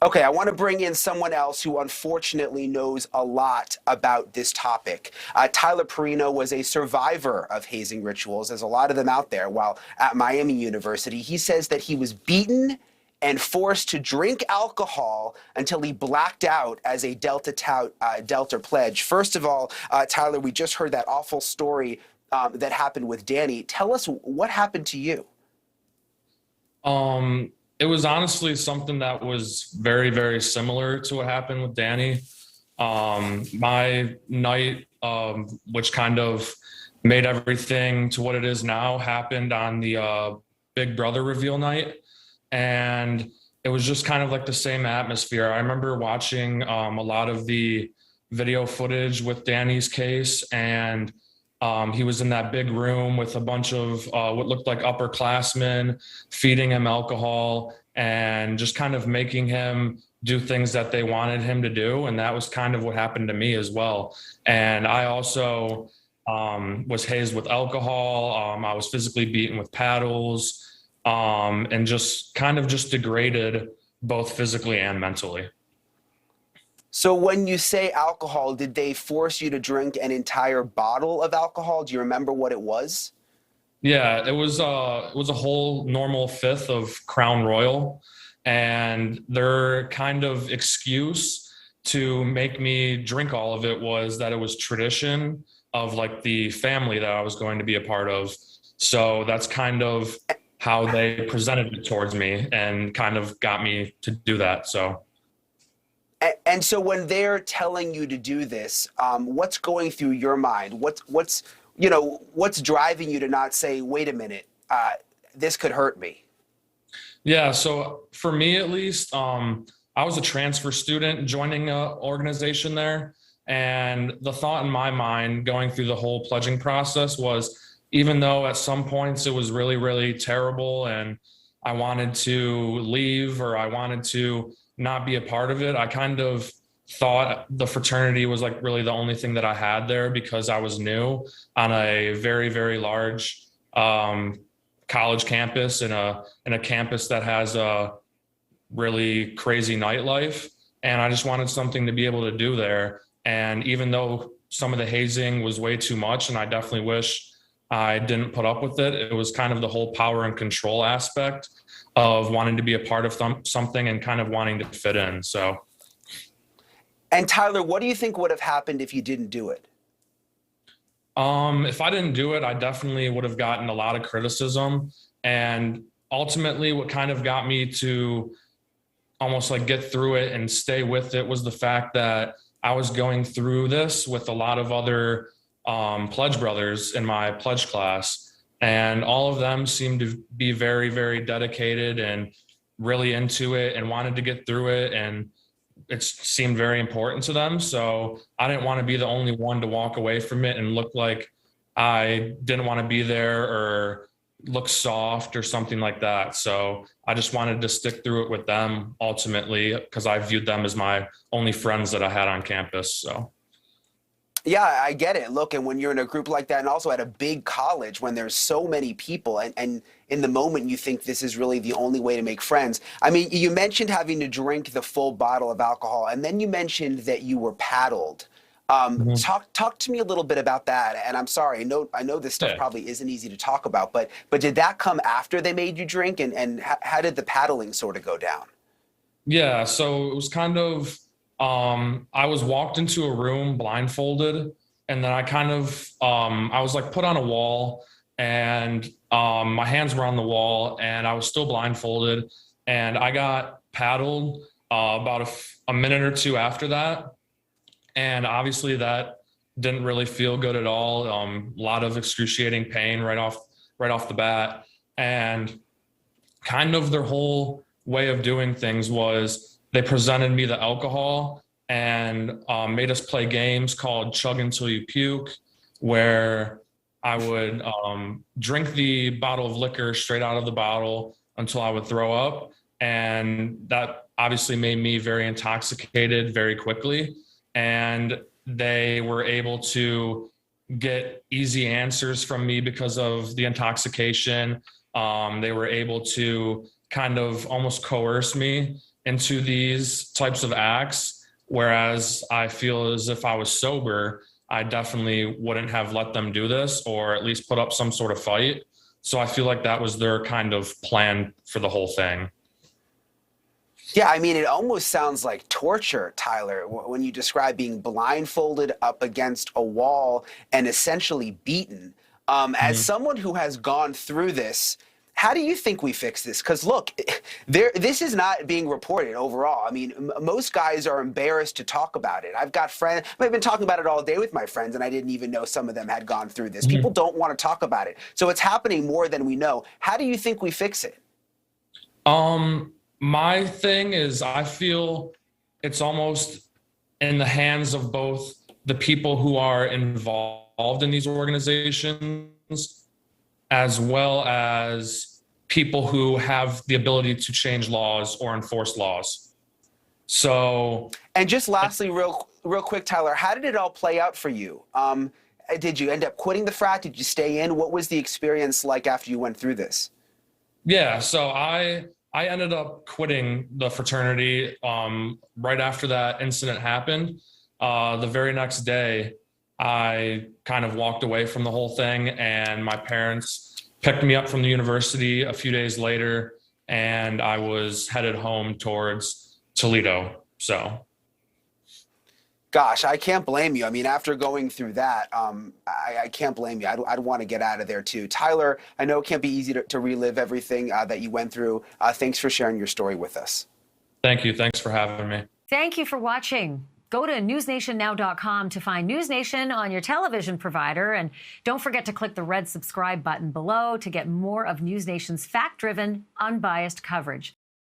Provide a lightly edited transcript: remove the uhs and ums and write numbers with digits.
Okay, I want to bring in someone else who unfortunately knows a lot about this topic. Tyler Perino was a survivor of hazing rituals. There's a lot of them out there. While at Miami University, he says that he was beaten and forced to drink alcohol until he blacked out as a Delta pledge. First of all, Tyler, we just heard that awful story that happened with Danny. Tell us what happened to you. It was honestly something that was very, very similar to what happened with Danny. My night, which kind of made everything to what it is now, happened on the Big Brother reveal night. And it was just kind of like the same atmosphere. I remember watching a lot of the video footage with Danny's case, and he was in that big room with a bunch of what looked like upperclassmen feeding him alcohol and just kind of making him do things that they wanted him to do. And that was kind of what happened to me as well. And I also was hazed with alcohol. I was physically beaten with paddles, and just kind of just degraded both physically and mentally. So when you say alcohol, did they force you to drink an entire bottle of alcohol? Do you remember what it was? Yeah, it was a whole normal fifth of Crown Royal, and their kind of excuse to make me drink all of it was that it was tradition of like the family that I was going to be a part of. So that's kind of how they presented it towards me and kind of got me to do that. So. And so when they're telling you to do this, what's going through your mind? What's driving you to not say, wait a minute, this could hurt me? Yeah, so for me at least, I was a transfer student joining an organization there. And the thought in my mind going through the whole pledging process was, even though at some points it was really, really terrible and I wanted to leave or I wanted to not be a part of it, I kind of thought the fraternity was like really the only thing that I had there because I was new on a very, very large college campus in a campus that has a really crazy nightlife. And I just wanted something to be able to do there. And even though some of the hazing was way too much, and I definitely wish I didn't put up with it, it was kind of the whole power and control aspect of wanting to be a part of something and kind of wanting to fit in. So. And Tyler, what do you think would have happened if you didn't do it? If I didn't do it, I definitely would have gotten a lot of criticism. And ultimately what kind of got me to almost like get through it and stay with it was the fact that I was going through this with a lot of other pledge brothers in my pledge class. And all of them seemed to be very, very dedicated and really into it and wanted to get through it. And it seemed very important to them. So I didn't want to be the only one to walk away from it and look like I didn't want to be there or look soft or something like that. So I just wanted to stick through it with them ultimately because I viewed them as my only friends that I had on campus. So. Yeah, I get it. Look, and when you're in a group like that, and also at a big college when there's so many people, and in the moment you think this is really the only way to make friends. I mean, you mentioned having to drink the full bottle of alcohol, and then you mentioned that you were paddled. Mhm. Talk to me a little bit about that. And I'm sorry, I know this stuff Yeah. probably isn't easy to talk about, but did that come after they made you drink, and how did the paddling sort of go down? Yeah, so it was kind of I was walked into a room blindfolded, and then I kind of I was like put on a wall, and my hands were on the wall, and I was still blindfolded, and I got paddled about a minute or two after that, and obviously that didn't really feel good at all. A lot of excruciating pain right off the bat, and kind of their whole way of doing things was they presented me the alcohol and made us play games called Chug Until You Puke, where I would drink the bottle of liquor straight out of the bottle until I would throw up. And that obviously made me very intoxicated very quickly. And they were able to get easy answers from me because of the intoxication. They were able to kind of almost coerce me into these types of acts, whereas I feel as if I was sober, I definitely wouldn't have let them do this, or at least put up some sort of fight. So I feel like that was their kind of plan for the whole thing. Yeah, I mean, it almost sounds like torture, Tyler, when you describe being blindfolded up against a wall and essentially beaten. As someone who has gone through this, how do you think we fix this? Because look, this is not being reported overall. I mean, most guys are embarrassed to talk about it. I've got friends, I've been talking about it all day with my friends, and I didn't even know some of them had gone through this. People don't want to talk about it. So it's happening more than we know. How do you think we fix it? My thing is, I feel it's almost in the hands of both the people who are involved in these organizations, as well as people who have the ability to change laws or enforce laws. So, and just lastly, real quick, Tyler, how did it all play out for you? Did you end up quitting the frat? Did you stay in? What was the experience like after you went through this? Yeah, so I ended up quitting the fraternity right after that incident happened. The very next day, I kind of walked away from the whole thing, and my parents picked me up from the university a few days later, and I was headed home towards Toledo. So, gosh, I can't blame you. I mean, after going through that, I can't blame you. I'd want to get out of there too. Tyler, I know it can't be easy to relive everything that you went through. Thanks for sharing your story with us. Thank you. Thanks for having me. Thank you for watching. Go to newsnationnow.com to find NewsNation on your television provider. And don't forget to click the red subscribe button below to get more of NewsNation's fact-driven, unbiased coverage.